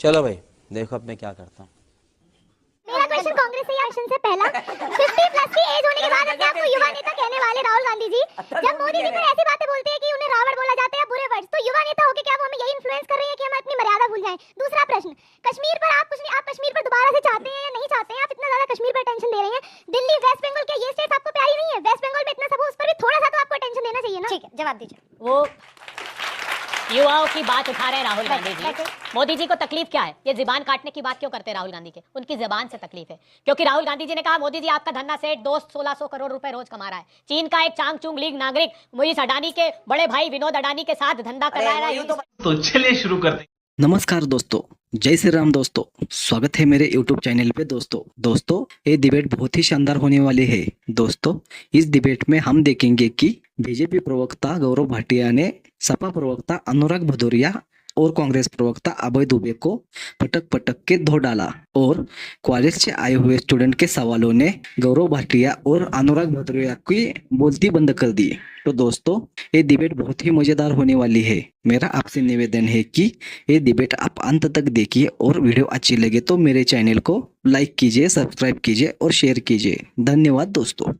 चलो भाई देखो अब मैं क्या करता हूँ। मेरा क्वेश्चन कांग्रेस से एक्शन से पहला 50 प्लस की एज होने के बाद अपने आप को युवा नेता कहने वाले राहुल गांधी जी जब मोदी जी पर ऐसी बातें बोलते हैं कि उन्हें रावण बोला जाता है या बुरे वर्ड्स, तो युवा नेता होकर क्या वो हमें यही इन्फ्लुएंस कर रही है कि हम अपनी मर्यादा भूल जाएं? दूसरा प्रश्न, कश्मीर पर आप कश्मीर पर दोबारा से चाहते हैं या नहीं चाहते हैं? आप इतना ज्यादा कश्मीर पर टेंशन दे रहे हैं, दिल्ली वेस्ट बंगाल क्या ये स्टेट आपको प्यारी नहीं है? वेस्ट बंगाल में इतना सब उस पर भी थोड़ा सा तो आपको टेंशन देना चाहिए ना। ठीक है, जवाब दीजिए। वो युवाओं की बात उठा रहे राहुल गांधी जी। मोदी जी को तकलीफ क्या है? ये जुबान काटने की बात क्यों करते हैं राहुल गांधी के? उनकी जुबान से तकलीफ है, क्योंकि राहुल गांधी जी ने कहा मोदी जी आपका धन्ना सेठ दोस्त 1600 करोड़ रुपए रोज कमा रहा है। चीन का एक चांगचुंग लीग नागरिक मुनीष अडानी के बड़े भाई विनोद अडानी के साथ धंधा कर रहा है। तो चलिए शुरू करते हैं। नमस्कार दोस्तों, जय श्री राम दोस्तों, स्वागत है मेरे YouTube चैनल पे। दोस्तों ये डिबेट बहुत ही शानदार होने वाली है। दोस्तों इस डिबेट में हम देखेंगे कि बीजेपी प्रवक्ता गौरव भाटिया ने सपा प्रवक्ता अनुराग भदौरिया और कांग्रेस प्रवक्ता अभय दुबे को पटक के धो डाला और कॉलेज से आए हुए स्टूडेंट के सवालों ने गौरव भाटिया और अनुराग भदौरिया की बोलती बंद कर दी। तो दोस्तों ये डिबेट बहुत ही मजेदार होने वाली है। मेरा आपसे निवेदन है कि ये डिबेट आप अंत तक देखिए और वीडियो अच्छी लगे तो मेरे चैनल को लाइक कीजिए, सब्सक्राइब कीजिए और शेयर कीजिए। धन्यवाद दोस्तों।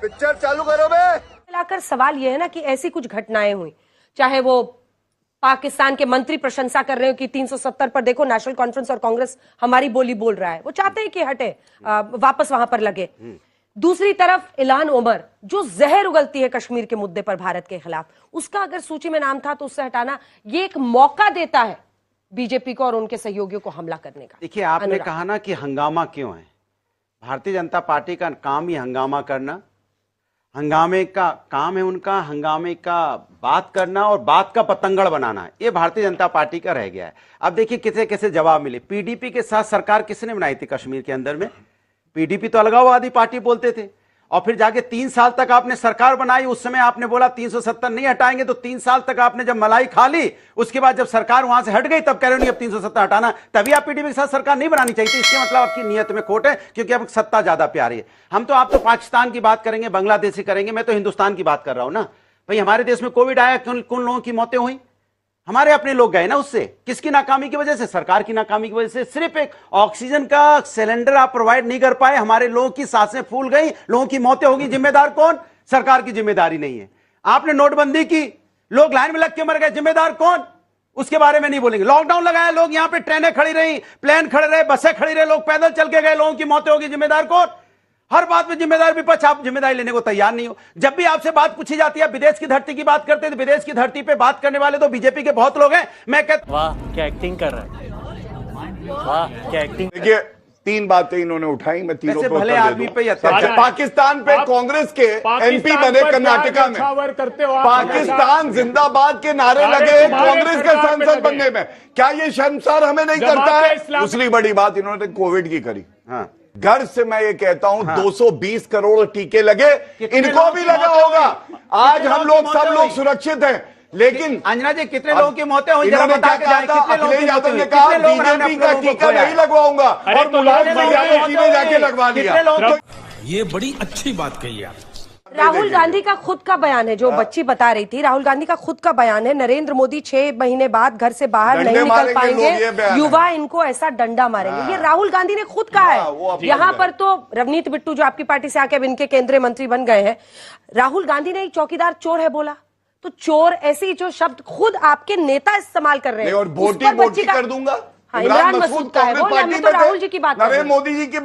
पिक्चर चालू करो बे। मिलाकर सवाल यह है ना कि ऐसी कुछ घटनाएं हुई, चाहे वो पाकिस्तान के मंत्री प्रशंसा कर रहे हो कि 370 पर देखो नेशनल कॉन्फ्रेंस और कांग्रेस हमारी बोली बोल रहा है, वो चाहते हैं कि हटे, वापस वहां पर लगे। दूसरी तरफ इल्हान ओमर जो जहर उगलती है कश्मीर के मुद्दे पर भारत के खिलाफ, उसका अगर सूची में नाम था तो उससे हटाना ये एक मौका देता है बीजेपी को और उनके सहयोगियों को हमला करने का। देखिए आपने कहा ना कि हंगामा क्यों है, भारतीय जनता पार्टी का काम ही हंगामा करना, हंगामे का काम है उनका, हंगामे का बात करना और बात का पतंगड़ बनाना, ये भारतीय जनता पार्टी का रह गया है। अब देखिए किसे किसे जवाब मिले। पीडीपी के साथ सरकार किसने बनाई थी कश्मीर के अंदर में? पीडीपी तो अलगाववादी पार्टी बोलते थे, और फिर जाके 3 साल तक आपने सरकार बनाई, उस समय आपने बोला 370 नहीं हटाएंगे, तो 3 साल तक आपने जब मलाई खा ली, उसके बाद जब सरकार वहां से हट गई तब कह रहे हो नहीं अब 370 हटाना, तभी आप पीडीपी के साथ सरकार नहीं बनानी चाहिए थी। इसके मतलब आपकी नीयत में खोट है, क्योंकि अब सत्ता ज्यादा प्यारी है। हम तो आप तो पाकिस्तान की बात करेंगे, बांग्लादेश की करेंगे, मैं तो हिंदुस्तान की बात कर रहा हूं ना भाई। हमारे देश में कोविड आया, कौन लोगों की मौतें हुई? हमारे अपने लोग गए ना उससे। किसकी नाकामी की वजह से? सरकार की नाकामी की वजह से। सिर्फ एक ऑक्सीजन का सिलेंडर आप प्रोवाइड नहीं कर पाए, हमारे लोगों की सांसें फूल गई, लोगों की मौतें होगी, जिम्मेदार कौन? सरकार की जिम्मेदारी नहीं है। आपने नोटबंदी की, लोग लाइन में लग के मर गए, जिम्मेदार कौन? उसके बारे में नहीं बोलेंगे। लॉकडाउन लगाया, लोग यहां पे ट्रेनें खड़ी रही, प्लेन खड़े रहे, बसें खड़ी रहे, लोग पैदल चल के गए, लोगों की मौतें होगी, जिम्मेदार कौन? हर बात में जिम्मेदार विपक्ष, आप जिम्मेदारी लेने को तैयार नहीं हो। जब भी आपसे बात पूछी जाती है, विदेश की धरती की बात करते हैं, तो विदेश की धरती पे बात करने वाले तो बीजेपी के बहुत लोग हैं। मैं कहता वाह क्या एक्टिंग कर रहा है, वाह क्या एक्टिंग। देखिए 3 बातें इन्होंने उठाई, मैं तीनों पे भले आदमी पे पाकिस्तान पे कांग्रेस के एमपी बने कर्नाटका में, पाकिस्तान जिंदाबाद के नारे लगे कांग्रेस के सांसद बनने में, क्या ये शर्मसार हमें नहीं करता है? दूसरी बड़ी बात इन्होंने कोविड की करी। हाँ, घर से मैं ये कहता हूं 220 करोड़ टीके लगे, इनको भी लगा होगा। आज हम लोग सब लोग सुरक्षित हैं, लेकिन अंजना जी कितने लोगों की मौतें हुई? इन्होंने क्या कहा था? अखिलेश यादव ने कहा बीजेपी का टीका नहीं लगवाऊंगा और मुलायम यादव जी ने जाके लगवा लिया। ये बड़ी अच्छी बात कही आप। राहुल गांधी का खुद का बयान है, जो बच्ची बता रही थी, राहुल गांधी का खुद का बयान है, नरेंद्र मोदी 6 महीने बाद घर से बाहर नहीं निकल पाएंगे, युवा इनको ऐसा डंडा मारेंगे। ये राहुल गांधी ने खुद कहा है। यहाँ पर तो रवनीत बिट्टू जो आपकी पार्टी से आके अब इनके केंद्रीय मंत्री बन गए हैं, राहुल गांधी ने चौकीदार चोर है बोला, तो चोर ऐसी जो शब्द खुद आपके नेता इस्तेमाल कर रहे हैं, और बोटी कर दूंगा। इमरान मसूद का है, बोला तो राहुल जी की बात, नरेंद्र मोदी जी की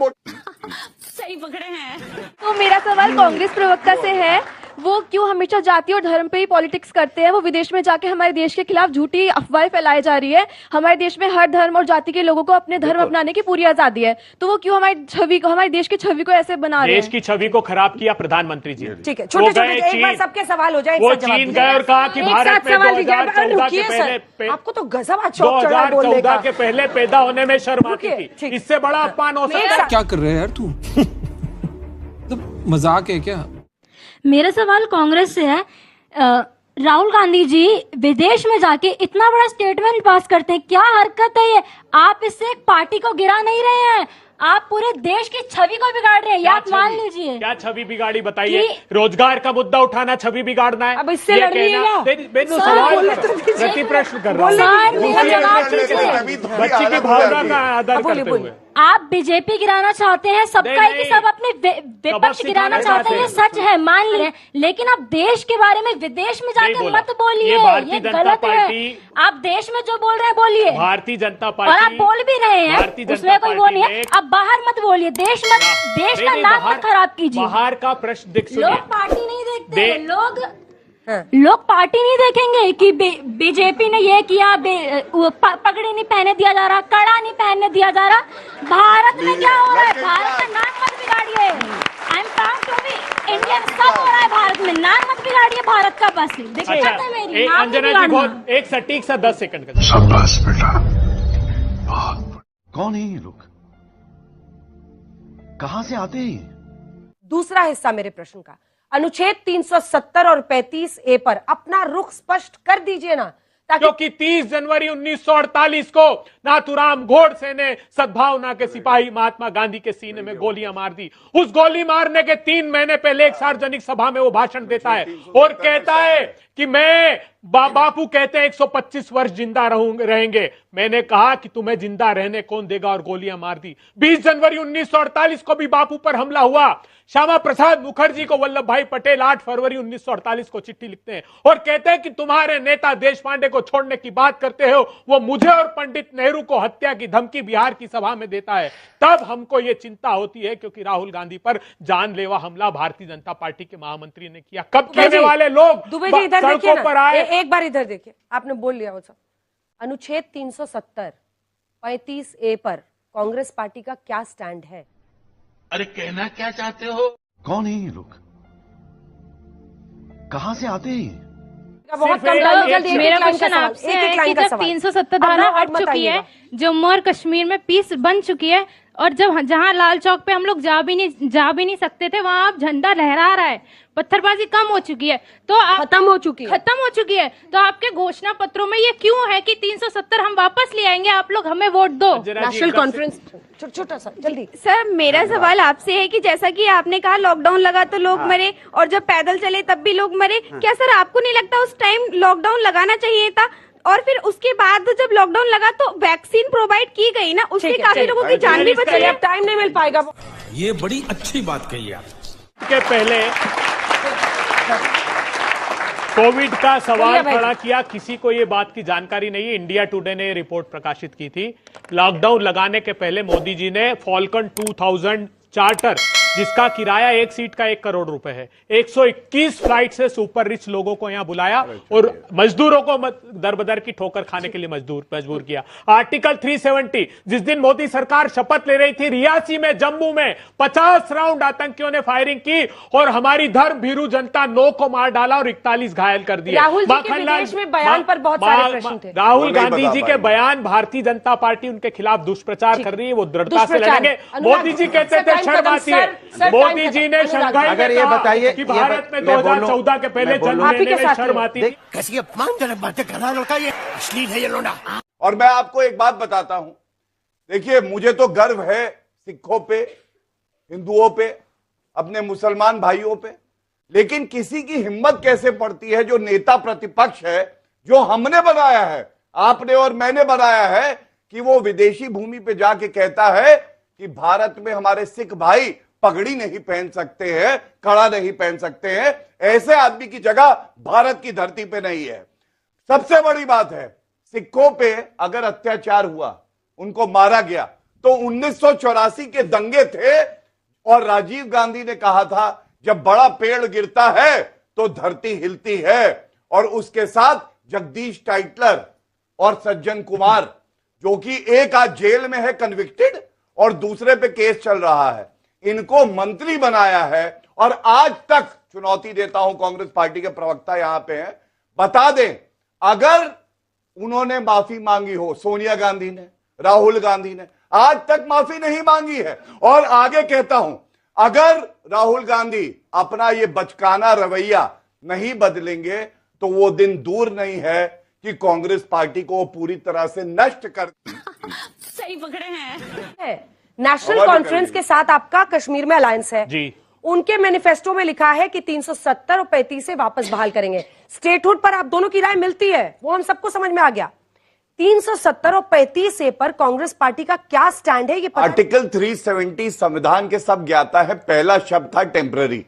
सही पकड़े हैं। तो मेरा सवाल कांग्रेस प्रवक्ता से है, वो क्यों हमेशा जाति और धर्म पे ही पॉलिटिक्स करते हैं? वो विदेश में जाके हमारे देश के खिलाफ झूठी अफवाहें फैलाई जा रही है। हमारे देश में हर धर्म और जाति के लोगों को अपने धर्म अपनाने की पूरी आजादी है, तो वो क्यों हमारी छवि को, हमारे देश की छवि को ऐसे बना रहे हैं? देश की छवि को खराब किया प्रधानमंत्री जी। ठीक है, छोटे एक बार सबके सवाल हो जाए। वो चीन गए और कहा कि भारत में 2014 के पहले, आपको तो गजब 2014 के पहले पैदा होने में शर्म आती थी, इससे बड़ा अपमान हो सकता है? क्या कर रहे हैं यार तू? मजाक है क्या? मेरा सवाल कांग्रेस से है। राहुल गांधी जी विदेश में जाके इतना बड़ा स्टेटमेंट पास करते हैं, क्या हरकत है ये? आप इससे एक पार्टी को गिरा नहीं रहे हैं, आप पूरे देश की छवि को बिगाड़ रहे हैं, ये आप मान लीजिए। क्या छवि बिगाड़ी बताइए? रोजगार का मुद्दा उठाना छवि बिगाड़ना है? अब इससे लड़ रही है प्रति प्रश्न कर रहा हूँ, बच्ची की भावना का आदर करते हुए। आप बीजेपी गिराना चाहते हैं, सबका ही सब अपने विपक्ष गिराना चाहते हैं, सच है मान ले, लेकिन आप देश के बारे में विदेश में जाकर मत बोलिए, ये गलत है। आप देश में जो बोल रहे हैं बोलिए, भारतीय जनता पार्टी, और आप बोल भी रहे हैं, उसमें कोई वो नहीं है। आप बाहर मत बोलिए, देश का नाम मत खराब कीजिए। बाहर का प्रश्न देख, लोग पार्टी नहीं देखते, लोग पार्टी नहीं देखेंगे कि बीजेपी ने ये किया, पगड़ी नहीं पहने दिया जा रहा, कड़ा नहीं पहनने दिया जा रहा। भारत में क्या हो रहा है? भारत का नाम मत बिगाड़िए। I am proud to be Indian, सब हो रहा है भारत में, नाम मत बिगाड़िए भारत का। बस देखिए अंजना जी, बहुत एक सटीक सा 10 सेकंड का। शाबाश बेटा, बहुत। कौन है ये लोग, कहां से आते हैं? दूसरा हिस्सा मेरे प्रश्न का, अनुच्छेद 370 और 35A पर अपना रुख स्पष्ट कर दीजिए ना, ताकि क्योंकि 30 जनवरी 1948 को नाथूराम गोडसे ने सद्भावना के सिपाही महात्मा गांधी के सीने में गोलियां मार दी। उस गोली मारने के 3 महीने पहले एक सार्वजनिक सभा में वो भाषण देता है और कहता है कि मैं बापू कहते हैं 125 वर्ष जिंदा रहेंगे। मैंने कहा कि तुम्हें जिंदा रहने कौन देगा, और गोलियां मार दी। 20 जनवरी 1948 को भी बापू पर हमला हुआ। श्यामा प्रसाद मुखर्जी को वल्लभ भाई पटेल 8 फरवरी 1948 को चिट्ठी लिखते हैं और कहते हैं कि तुम्हारे नेता देश पांडे को छोड़ने की बात करते हो, वो मुझे और पंडित नेहरू को हत्या की धमकी बिहार की सभा में देता है। तब हमको ये चिंता होती है, क्योंकि राहुल गांधी पर जानलेवा हमला भारतीय जनता पार्टी के महामंत्री ने किया। कब कहने वाले लोग सड़कों पर आए? एक बार इधर देखिए, आपने बोल लिया वो सब। अनुच्छेद 370 35A पर कांग्रेस पार्टी का क्या स्टैंड है? अरे कहना क्या चाहते हो? कौन है ये लोग, कहां से आते हैं? बहुत कम मेरा क्वेश्चन आपसे है कि जब 370 धारा हट चुकी है, जम्मू और कश्मीर में पीस बन चुकी है, और जब जहां लाल चौक पे हम लोग जा भी नहीं सकते थे, वहां आप झंडा लहरा रहा है, पत्थरबाजी कम हो चुकी है, तो खत्म हो चुकी है, तो आपके घोषणा पत्रों में ये क्यों है कि 370 हम वापस ले आएंगे, आप लोग हमें वोट दो? नेशनल कॉन्फ्रेंस, छोटा सा जल्दी। सर मेरा सवाल आपसे है कि जैसा कि आपने कहा लॉकडाउन लगा तो लोग मरे, और जब पैदल चले तब भी लोग मरे, क्या सर आपको नहीं लगता उस टाइम लॉकडाउन लगाना चाहिए था? और फिर उसके बाद जब लॉकडाउन लगा तो वैक्सीन प्रोवाइड की गई ना, उससे काफी लोगों की जान भी बची है। टाइम नहीं मिल पाएगा। ये बड़ी अच्छी बात कही आप। के पहले कोविड का सवाल खड़ा किया, किसी को ये बात की जानकारी नहीं है। इंडिया टुडे ने रिपोर्ट प्रकाशित की थी, लॉकडाउन लगाने के पहले मोदी जी ने फॉल्कन 2000 चार्टर, जिसका किराया 1 सीट का 1 करोड़ रुपए है, 121 फ्लाइट से सुपर रिच लोगों को यहां बुलाया और मजदूरों को दरबदर की ठोकर खाने के लिए मजबूर किया। आर्टिकल 370, जिस दिन मोदी सरकार शपथ ले रही थी, रियासी में, जम्मू में 50 राउंड आतंकियों ने फायरिंग की और हमारी धर्म भीरू जनता 9 को मार डाला और 41 घायल कर दिया। राहुल जी के विदेश में बयान पर बहुत सारे प्रश्न थे। राहुल गांधी जी के बयान, भारतीय जनता पार्टी उनके खिलाफ दुष्प्रचार कर रही है, वो दृढ़ता से लड़ेंगे। मोदी जी कहते थे शर्म आती है, मोदी जी ने शंघाई अगर ये बताइए कि भारत में 2014 के पहले जन्म लेने में शर्म आती है। कैसी अपमानजनक बातें कर रहा है लड़का, ये अश्लील है ये लोना। और मैं आपको एक बात बताता हूं, देखिए मुझे तो गर्व है सिखों पे, हिंदुओं पे, अपने मुसलमान भाइयों पे, लेकिन किसी की हिम्मत कैसे पड़ती है, जो नेता प्रतिपक्ष है, जो हमने बनाया है, आपने और मैंने बनाया है, कि वो विदेशी भूमि पे जाके कहता है कि भारत में हमारे सिख भाई पगड़ी नहीं पहन सकते हैं, कड़ा नहीं पहन सकते हैं। ऐसे आदमी की जगह भारत की धरती पे नहीं है। सबसे बड़ी बात है, सिखों पे अगर अत्याचार हुआ, उनको मारा गया, तो 1984 के दंगे थे और राजीव गांधी ने कहा था जब बड़ा पेड़ गिरता है तो धरती हिलती है, और उसके साथ जगदीश टाइटलर और सज्जन कुमार, जो कि एक आज जेल में है कन्विक्टेड और दूसरे पे केस चल रहा है, इनको मंत्री बनाया है। और आज तक चुनौती देता हूं, कांग्रेस पार्टी के प्रवक्ता यहां पे हैं, बता दें अगर उन्होंने माफी मांगी हो, सोनिया गांधी ने, राहुल गांधी ने, आज तक माफी नहीं मांगी है। और आगे कहता हूं, अगर राहुल गांधी अपना ये बचकाना रवैया नहीं बदलेंगे तो वो दिन दूर नहीं है कि कांग्रेस पार्टी को पूरी तरह से नष्ट कर। सही पकड़े हैं। नेशनल कॉन्फ्रेंस के साथ आपका कश्मीर में अलायंस है जी। उनके मैनिफेस्टो में लिखा है कि 370 और 35 से वापस बहाल करेंगे। स्टेटहुड पर आप दोनों की राय मिलती है, वो हम सबको समझ में आ गया। 370 और 35 ए पर कांग्रेस पार्टी का क्या स्टैंड है ये पता? आर्टिकल 370 संविधान के सब ज्ञाता है, पहला शब्द था टेम्पररी।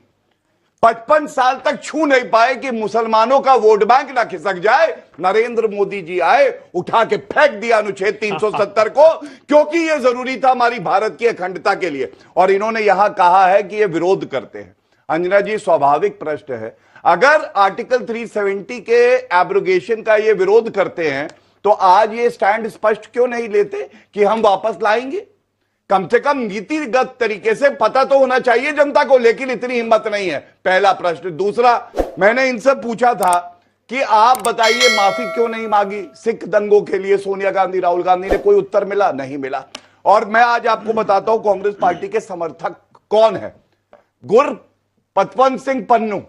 55 साल तक छू नहीं पाए कि मुसलमानों का वोट बैंक ना खिसक जाए। नरेंद्र मोदी जी आए, उठा के फेंक दिया अनुच्छेद 370 को, क्योंकि यह जरूरी था हमारी भारत की अखंडता के लिए। और इन्होंने यहां कहा है कि ये विरोध करते हैं। अंजना जी, स्वाभाविक प्रश्न है, अगर आर्टिकल 370 के एब्रोगेशन का ये विरोध करते हैं तो आज ये स्टैंड स्पष्ट क्यों नहीं लेते कि हम वापस लाएंगे? कम से कम नीतिगत तरीके से पता तो होना चाहिए जनता को, लेकिन इतनी हिम्मत नहीं है। पहला प्रश्न। दूसरा, मैंने इनसे पूछा था कि आप बताइए माफी क्यों नहीं मांगी सिख दंगों के लिए सोनिया गांधी, राहुल गांधी ने? कोई उत्तर मिला? नहीं मिला। और मैं आज आपको बताता हूं कांग्रेस पार्टी के समर्थक कौन है। गुरपतवंत सिंह पन्नू,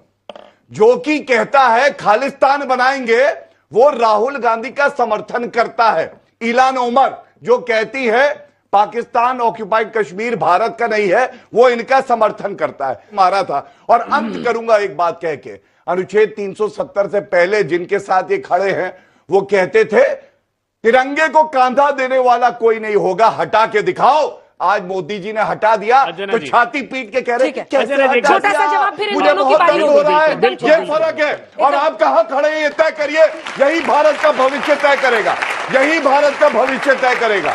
जो कि कहता है खालिस्तान बनाएंगे, वो राहुल गांधी का समर्थन करता है। इलान उमर, जो कहती है पाकिस्तान ऑक्युपाइड कश्मीर भारत का नहीं है, वो इनका समर्थन करता है। मारा था। और अंत करूंगा एक बात कह के, अनुच्छेद 370 से पहले जिनके साथ ये खड़े हैं वो कहते थे तिरंगे को कांधा देने वाला कोई नहीं होगा, हटा के दिखाओ। आज मोदी जी ने हटा दिया तो छाती पीट के कह रहे हैं कैसे हटा दिया? छोटा सा जवाब फिर इन मुझे दोनों की बहुत बारी दर्द होगी। हो रहा है। ये फर्क है। और आप कहां खड़े हैं ये तय करिए। यही भारत का भविष्य तय करेगा, यही भारत का भविष्य तय करेगा।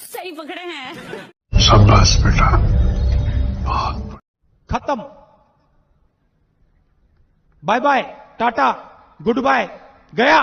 सही पकड़े हैं। शाबाश बेटा, खत्म। Bye bye, tata, good bye, गया।